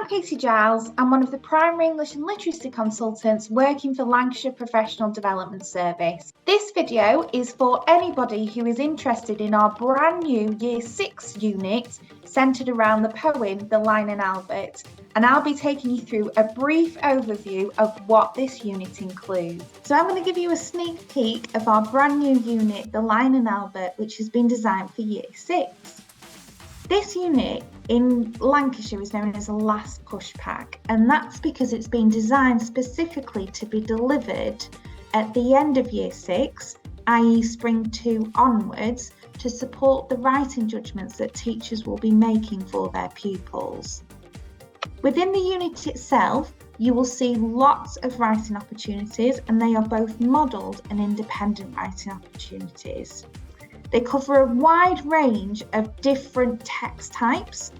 Katie Giles. I'm one of the primary English and literacy consultants working for Lancashire Professional Development Service. This video is for anybody who is interested in our brand new Year 6 unit centred around the poem The Lion and Albert, and I'll be taking you through a brief overview of what this unit includes. So I'm going to give you a sneak peek of our brand new unit The Lion and Albert, which has been designed for Year 6. This unit in Lancashire is known as a last push pack, and that's because it's been designed specifically to be delivered at the end of Year 6, i.e. Spring 2 onwards, to support the writing judgments that teachers will be making for their pupils. Within the unit itself, you will see lots of writing opportunities, and they are both modelled and independent writing opportunities. They cover a wide range of different text types,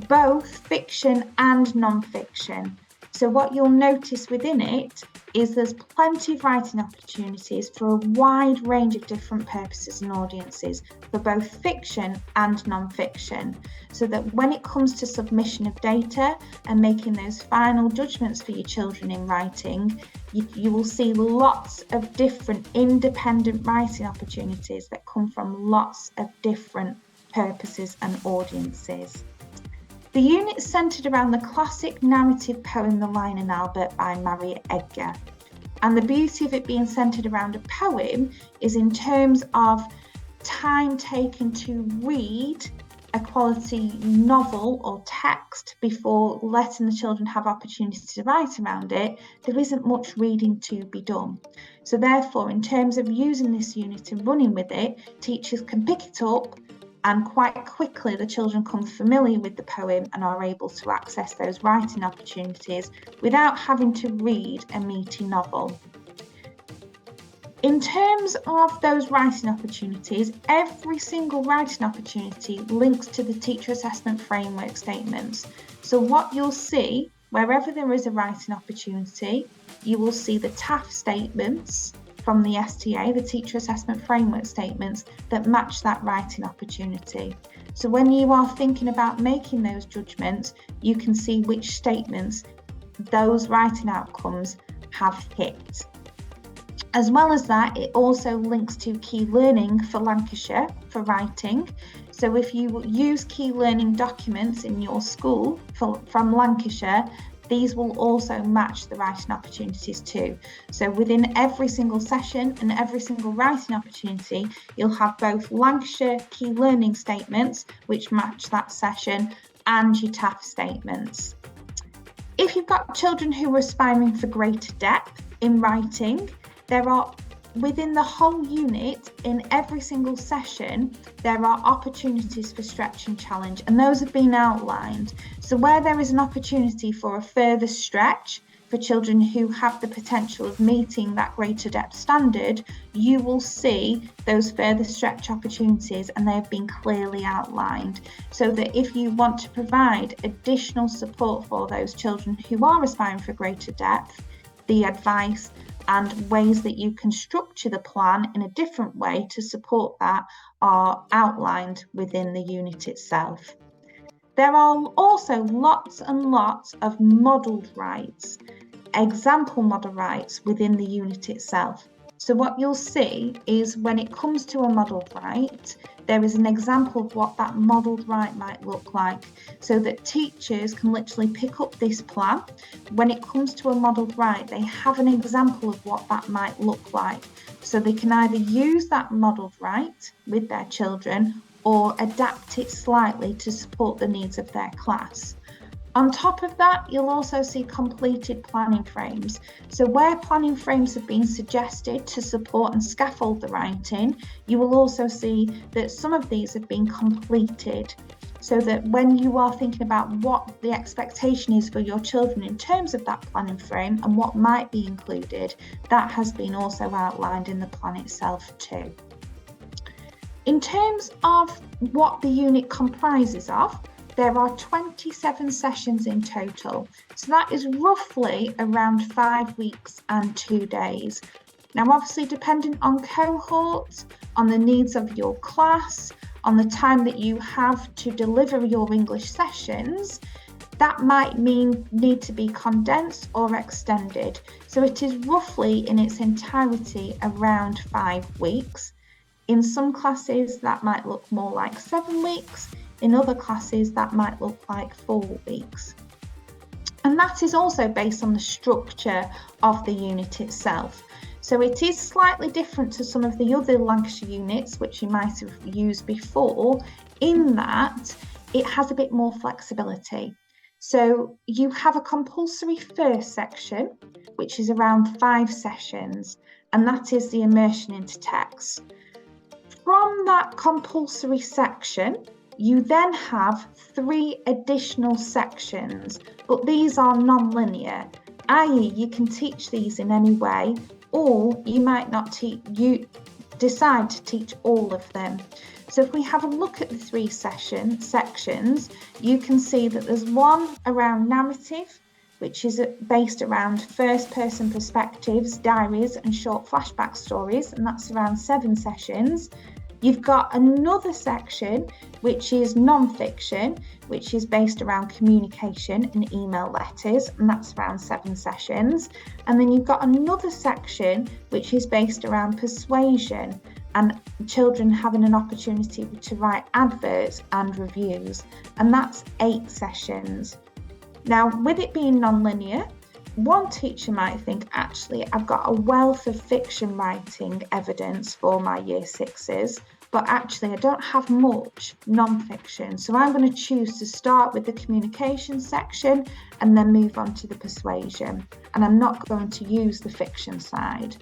both fiction and non-fiction. So what you'll notice within it is there's plenty of writing opportunities for a wide range of different purposes and audiences for both fiction and non-fiction, so that when it comes to submission of data and making those final judgments for your children in writing, you will see lots of different independent writing opportunities that come from lots of different purposes and audiences. The unit is centred around the classic narrative poem The Lion and Albert by Mariette Edgar. And the beauty of it being centred around a poem is in terms of time taken to read a quality novel or text before letting the children have opportunity to write around it. There isn't much reading to be done. So therefore, in terms of using this unit and running with it, teachers can pick it up, and quite quickly the children become familiar with the poem and are able to access those writing opportunities without having to read a meaty novel. In terms of those writing opportunities, every single writing opportunity links to the teacher assessment framework statements. So what you'll see, wherever there is a writing opportunity, you will see the TAF statements from the STA, the teacher assessment framework statements, that match that writing opportunity. So when you are thinking about making those judgments, you can see which statements those writing outcomes have hit. As well as that, it also links to key learning for Lancashire for writing. So if you use key learning documents in your school from Lancashire, these will also match the writing opportunities too. So within every single session and every single writing opportunity, you'll have both Lancashire key learning statements, which match that session, and your TAF statements. If you've got children who are aspiring for greater depth in writing, there are, within the whole unit, in every single session, there are opportunities for stretch and challenge, and those have been outlined. So where there is an opportunity for a further stretch for children who have the potential of meeting that greater depth standard, you will see those further stretch opportunities, and they have been clearly outlined, so that if you want to provide additional support for those children who are aspiring for greater depth, the advice and ways that you can structure the plan in a different way to support that are outlined within the unit itself. There are also lots and lots of modelled rights, example model rights within the unit itself. So what you'll see is when it comes to a modelled right, there is an example of what that modelled right might look like, so that teachers can literally pick up this plan. When it comes to a modelled right, they have an example of what that might look like, so they can either use that modelled right with their children or adapt it slightly to support the needs of their class. On top of that, you'll also see completed planning frames. So where planning frames have been suggested to support and scaffold the writing, you will also see that some of these have been completed, so that when you are thinking about what the expectation is for your children in terms of that planning frame and what might be included, that has been also outlined in the plan itself too. In terms of what the unit comprises of, there are 27 sessions in total, so that is roughly around 5 weeks and 2 days. Now obviously, depending on cohorts, on the needs of your class, on the time that you have to deliver your English sessions, that might need to be condensed or extended. So it is roughly in its entirety around 5 weeks. In some classes, that might look more like 7 weeks. In other classes, that might look like 4 weeks. And that is also based on the structure of the unit itself. So it is slightly different to some of the other Lancashire units, which you might have used before, in that it has a bit more flexibility. So you have a compulsory first section, which is around 5 sessions, and that is the immersion into text. From that compulsory section, you then have 3 additional sections, but these are non-linear, i.e. you can teach these in any way, or you might not decide to teach all of them. So if we have a look at the 3 sections, you can see that there's one around narrative, which is based around first-person perspectives, diaries and short flashback stories, and that's around 7 sessions. You've got another section, which is non-fiction, which is based around communication and email letters, and that's around 7 sessions. And then you've got another section, which is based around persuasion and children having an opportunity to write adverts and reviews, and that's 8 sessions. Now, with it being non-linear, one teacher might think, actually, I've got a wealth of fiction writing evidence for my year 6s, but actually I don't have much non-fiction. So I'm going to choose to start with the communication section and then move on to the persuasion. And I'm not going to use the fiction side.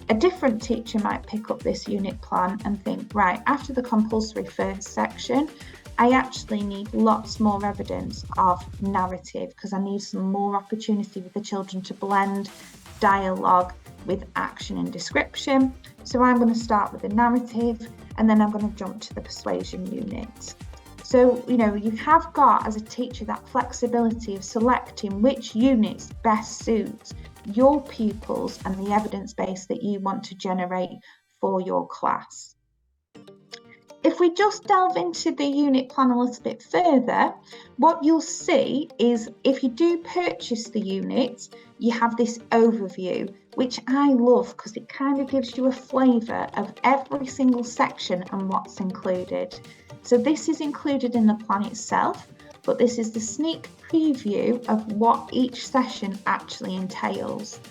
A different teacher might pick up this unit plan and think, right, after the compulsory first section, I actually need lots more evidence of narrative because I need some more opportunity with the children to blend dialogue with action and description. So I'm going to start with the narrative and then I'm going to jump to the persuasion unit. So, you have got as a teacher that flexibility of selecting which units best suit your pupils and the evidence base that you want to generate for your class. If we just delve into the unit plan a little bit further, what you'll see is if you do purchase the unit, you have this overview, which I love because it kind of gives you a flavour of every single section and what's included. So this is included in the plan itself, but this is the sneak preview of what each session actually entails.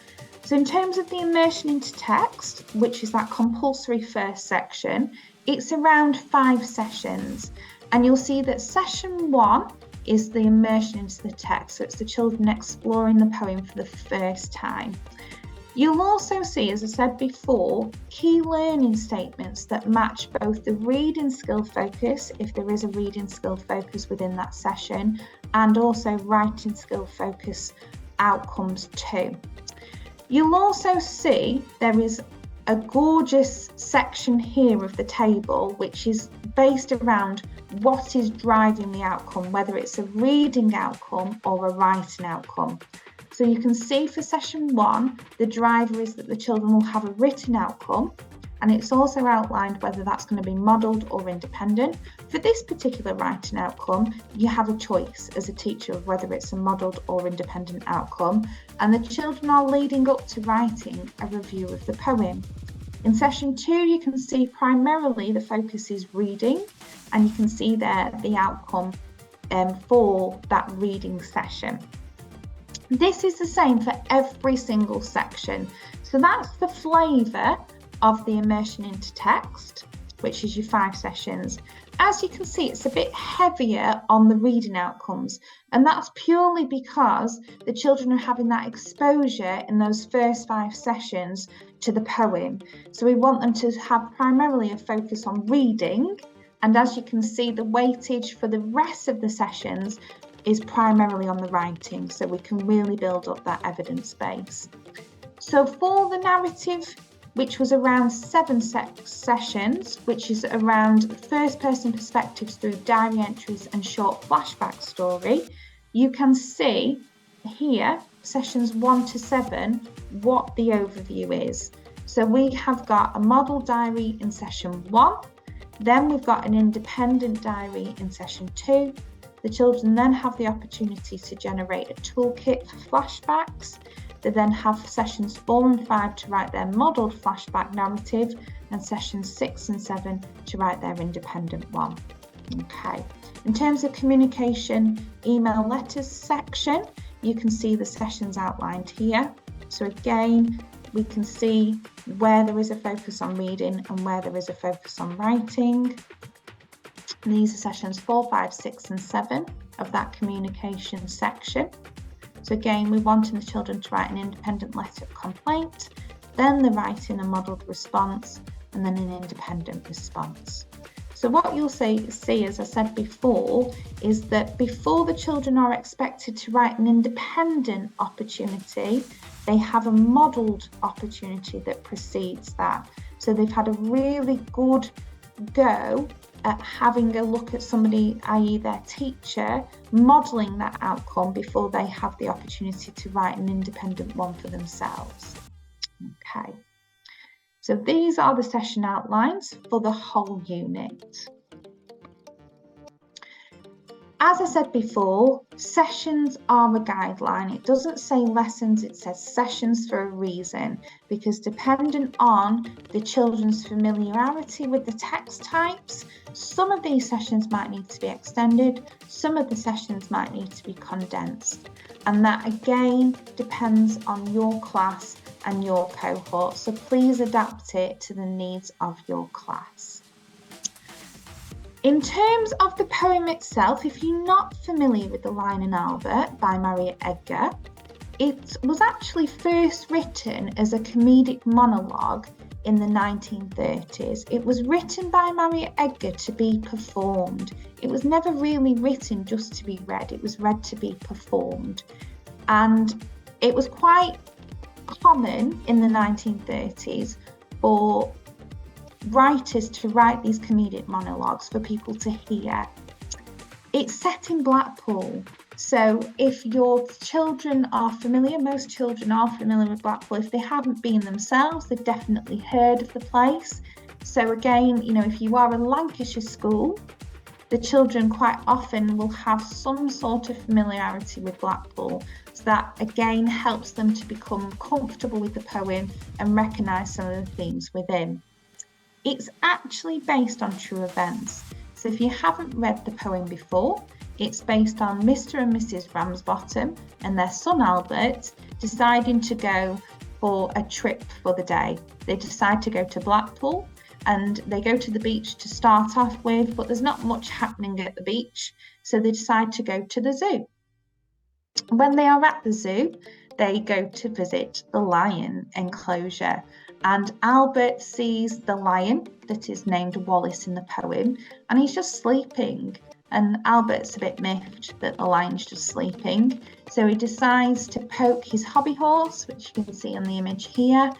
So in terms of the immersion into text, which is that compulsory first section, it's around 5 sessions, and you'll see that session 1 is the immersion into the text, so it's the children exploring the poem for the first time. You'll also see, as I said before, key learning statements that match both the reading skill focus, if there is a reading skill focus within that session, and also writing skill focus outcomes too. You'll also see there is a gorgeous section here of the table, which is based around what is driving the outcome, whether it's a reading outcome or a writing outcome. So you can see for session 1, the driver is that the children will have a written outcome, and it's also outlined whether that's going to be modelled or independent. For this particular writing outcome, you have a choice as a teacher of whether it's a modelled or independent outcome, and the children are leading up to writing a review of the poem. In session 2, you can see primarily the focus is reading, and you can see there the outcome for that reading session. This is the same for every single section. So that's the flavour of the immersion into text, which is your 5 sessions. As you can see, it's a bit heavier on the reading outcomes, and that's purely because the children are having that exposure in those first 5 sessions to the poem. So we want them to have primarily a focus on reading, and as you can see, the weightage for the rest of the sessions is primarily on the writing, so we can really build up that evidence base. So for the narrative, which was around 7 sessions, which is around first-person perspectives through diary entries and short flashback story, you can see here, sessions 1 to 7, what the overview is. So we have got a model diary in session 1, then we've got an independent diary in session 2, The children then have the opportunity to generate a toolkit for flashbacks. They then have sessions 4 and 5 to write their modelled flashback narrative, and sessions 6 and 7 to write their independent one. Okay. In terms of communication, email letters section, you can see the sessions outlined here. So again, we can see where there is a focus on reading and where there is a focus on writing. And these are sessions 4, 5, 6 and 7 of that communication section. So again, we're wanting the children to write an independent letter of complaint, then they're writing a modelled response, and then an independent response. So what you'll see, as I said before, is that before the children are expected to write an independent opportunity, they have a modelled opportunity that precedes that. So they've had a really good go at having a look at somebody, i.e. their teacher, modelling that outcome before they have the opportunity to write an independent one for themselves. Okay. So these are the session outlines for the whole unit. As I said before, sessions are a guideline. It doesn't say lessons, it says sessions for a reason, because dependent on the children's familiarity with the text types, some of these sessions might need to be extended, some of the sessions might need to be condensed. And that again depends on your class and your cohort, so please adapt it to the needs of your class. In terms of the poem itself, if you're not familiar with The Lion and Albert by Mariette Edgar, it was actually first written as a comedic monologue in the 1930s. It was written by Mariette Edgar to be performed. It was never really written just to be read, it was read to be performed. And it was quite common in the 1930s for writers to write these comedic monologues for people to hear. It's set in Blackpool, so if your children are familiar, most children are familiar with Blackpool. If they haven't been themselves, they've definitely heard of the place. So again, you know, if you are a Lancashire school, the children quite often will have some sort of familiarity with Blackpool. So that again helps them to become comfortable with the poem and recognise some of the themes within. It's actually based on true events. So if you haven't read the poem before, it's based on Mr. and Mrs. Ramsbottom and their son Albert deciding to go for a trip for the day. They decide to go to Blackpool and they go to the beach to start off with, but there's not much happening at the beach, so they decide to go to the zoo. When they are at the zoo, they go to visit the lion enclosure, and Albert sees the lion that is named Wallace in the poem, and he's just sleeping. And Albert's a bit miffed that the lion's just sleeping, so he decides to poke his hobby horse, which you can see on the image here,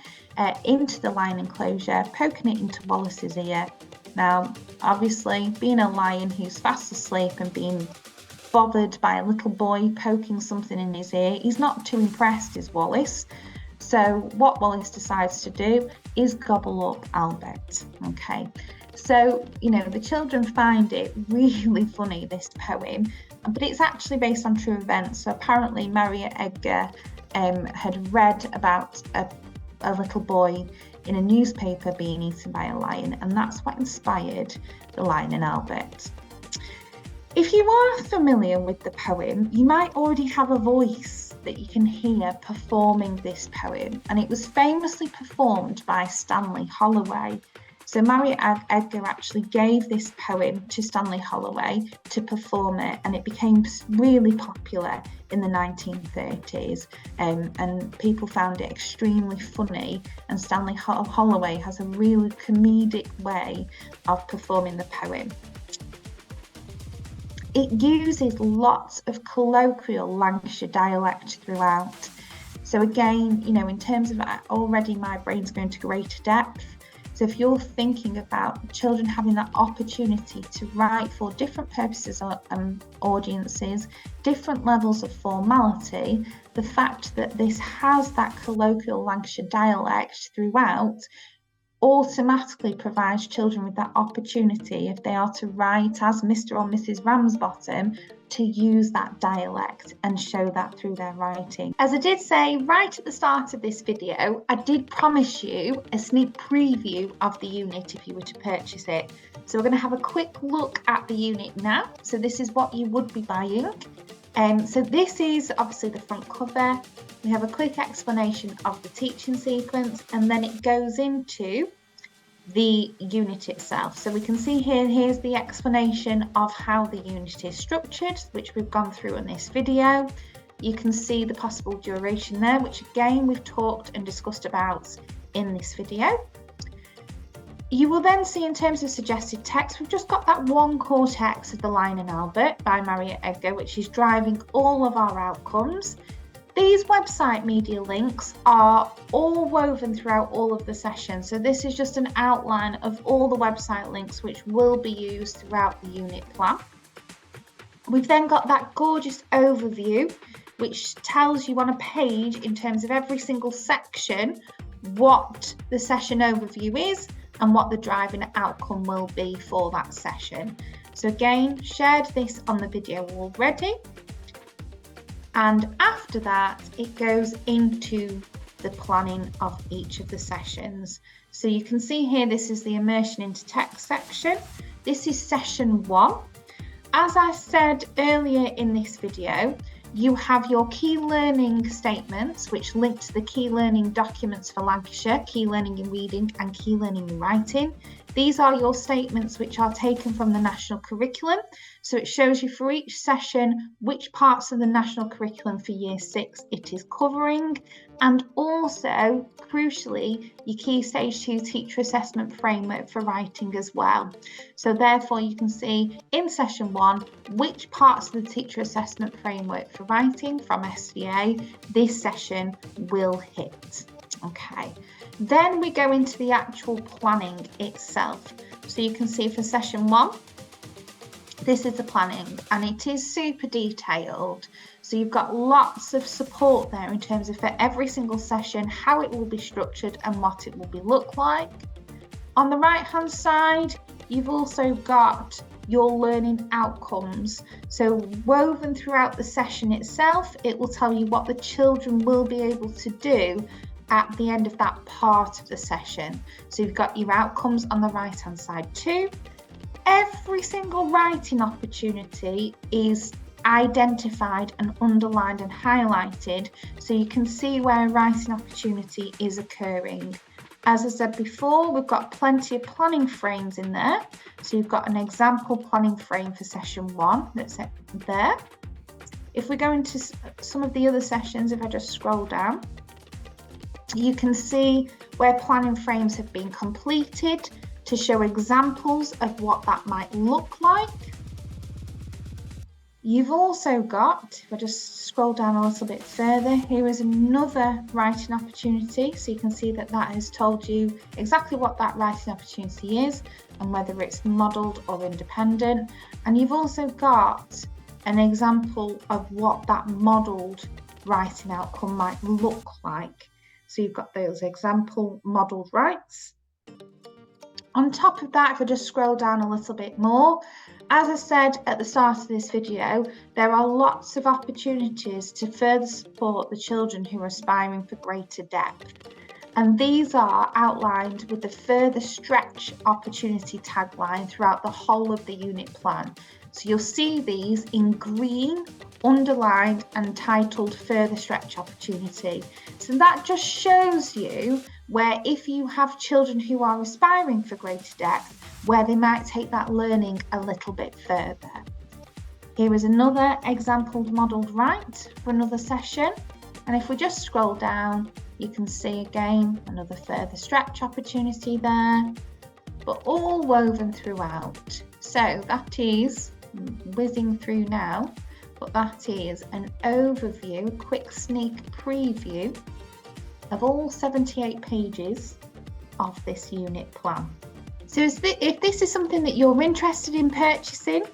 into the lion enclosure, poking it into Wallace's ear. Now, obviously, being a lion who's fast asleep and being bothered by a little boy poking something in his ear, he's not too impressed, is Wallace. So what Wallace decides to do is gobble up Albert. Okay, so you know, the children find it really funny, this poem, but it's actually based on true events. So apparently Mariette Edgar had read about a little boy in a newspaper being eaten by a lion, and that's what inspired The Lion and Albert. If you are familiar with the poem, you might already have a voice that you can hear performing this poem, and it was famously performed by Stanley Holloway. So Mariette Edgar actually gave this poem to Stanley Holloway to perform it, and it became really popular in the 1930s, and people found it extremely funny, and Stanley Holloway has a really comedic way of performing the poem. It uses lots of colloquial Lancashire dialect throughout. So again, you know, in terms of already my brain's going to greater depth. So if you're thinking about children having that opportunity to write for different purposes and audiences, different levels of formality, the fact that this has that colloquial Lancashire dialect throughout automatically provides children with that opportunity, if they are to write as Mr. or Mrs. Ramsbottom, to use that dialect and show that through their writing. As I did say right at the start of this video, I did promise you a sneak preview of the unit if you were to purchase it. So we're going to have a quick look at the unit now. So this is what you would be buying. So this is obviously the front cover. We have a quick explanation of the teaching sequence, and then it goes into the unit itself. So we can see here's the explanation of how the unit is structured, which we've gone through in this video. You can see the possible duration there, which again we've talked and discussed about in this video. You will then see in terms of suggested text, we've just got that one core text of The Lion and Albert by Mariette Edgar, which is driving all of our outcomes. These website media links are all woven throughout all of the sessions. So this is just an outline of all the website links which will be used throughout the unit plan. We've then got that gorgeous overview, which tells you on a page in terms of every single section what the session overview is and what the driving outcome will be for that session. So again, shared this on the video already. And after that, it goes into the planning of each of the sessions. So you can see here, this is the immersion into text section. This is session 1. As I said earlier in this video, you have your key learning statements, which link to the key learning documents for Lancashire, key learning in reading and key learning in writing. These are your statements which are taken from the national curriculum. So it shows you for each session which parts of the national curriculum for year 6 it is covering, and also crucially your key stage 2 teacher assessment framework for writing as well. So therefore you can see in session 1 which parts of the teacher assessment framework for writing from SVA this session will hit. Okay, then we go into the actual planning itself. So you can see for session 1, this is the planning, and it is super detailed. So you've got lots of support there in terms of for every single session, how it will be structured and what it will be look like. On the right hand side, you've also got your learning outcomes. So woven throughout the session itself, it will tell you what the children will be able to do at the end of that part of the session. So you've got your outcomes on the right hand side too. Every single writing opportunity is identified and underlined and highlighted, so you can see where a writing opportunity is occurring. As I said before, we've got plenty of planning frames in there. So you've got an example planning frame for session 1 that's there. If we go into some of the other sessions, if I just scroll down, you can see where planning frames have been completed to show examples of what that might look like. You've also got, if I just scroll down a little bit further, here is another writing opportunity. So you can see that that has told you exactly what that writing opportunity is and whether it's modelled or independent. And you've also got an example of what that modelled writing outcome might look like. So you've got those example modelled writes. On top of that, if I just scroll down a little bit more, as I said at the start of this video, there are lots of opportunities to further support the children who are aspiring for greater depth. And these are outlined with the further stretch opportunity tagline throughout the whole of the unit plan. So you'll see these in green, underlined and titled further stretch opportunity. So that just shows you where if you have children who are aspiring for greater depth, where they might take that learning a little bit further. Here is another example modelled write for another session. And if we just scroll down, you can see again another further stretch opportunity there, but all woven throughout. So that is whizzing through now, but that is an overview, a quick sneak preview of all 78 pages of this unit plan. So if this is something that you're interested in purchasing,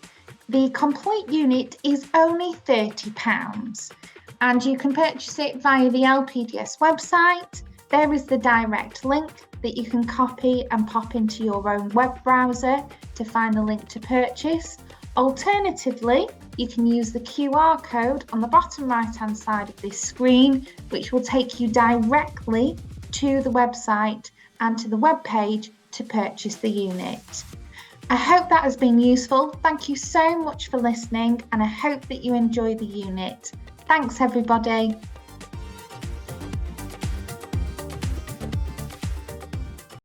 the complete unit is only £30 and you can purchase it via the LPDS website, There is the direct link that you can copy and pop into your own web browser to find the link to purchase. Alternatively, you can use the QR code on the bottom right-hand side of this screen, which will take you directly to the website and to the web page to purchase the unit. I hope that has been useful. Thank you so much for listening, and I hope that you enjoy the unit. Thanks, everybody.